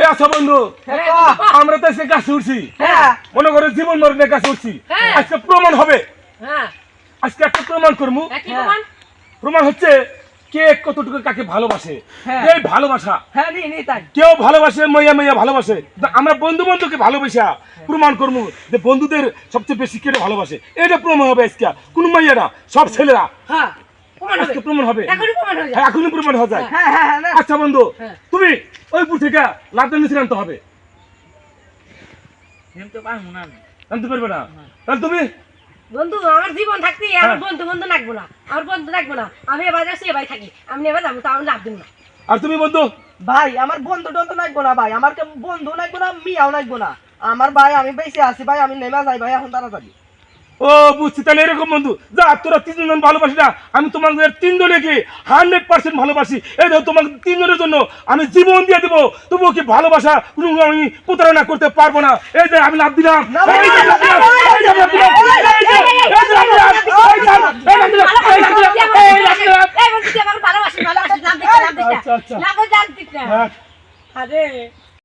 এ আচ্ছা বন্ধু, আমরা তো এসে গাছে উঠছি, মনে করো জীবন মরণের গাছে উঠছি, আজকে প্রমাণ হবে। আজকে একটা প্রমাণ করবো। প্রমাণ হচ্ছে কে কতটুকু কাকে ভালোবাসে। এই ভালোবাসা কেউ ভালোবাসে, মাইয়া মাইয়া ভালোবাসে। আমরা বন্ধু বন্ধুকে ভালোবাসা প্রমাণ করবো যে বন্ধুদের সবচেয়ে বেশি কে ভালোবাসে। এটা প্রমাণ হবে আজকে। কোন মাইয়া না, সব ছেলেরা প্রমাণ হবে। এখনই প্রমাণ হয়ে যায়। আচ্ছা বন্ধু, তুমি ওই পুর থেকে লাভদান নিচে আনতে হবে। আনতে পারবে না? তাহলে তুমি বন্ধু, আমার জীবন থাকতে আমার বন্ধু বন্ধু লাগবো না, আমার বন্ধু লাগবো না। আমি এবার যাচ্ছি, এবার থাকি, আমি এবার যাবো, তা আমি লাভ দিব না। আর তুমি বন্ধু? ভাই আমার বন্ধু টন্ধু লাগবো না ভাই, আমার বন্ধু লাগবো না, মিয়াও লাগবো না আমার ভাই। আমি বেঁচে আছি ভাই, আমি নেমে যাই ভাই এখন তাড়াতাড়ি। ও বুঝছি, তাহলে এরকম বন্ধু যা তোরা তিনজন ভালোবাসি না, আমি তোমাদের তিনজনকে 100% ভালোবাসি। এই দেখো তোমাকে তিনজনের জন্য আমি জীবন দিয়ে দেবো, তবুও কি ভালোবাসা কোনো আমি প্রতারণা করতে পারবো না। এই যে আমি লাভ দিলাম, ভালোবাসি, ভালোবাসি, লাভ দিতে, লাভ দিতে, লাভ দিতে। আরে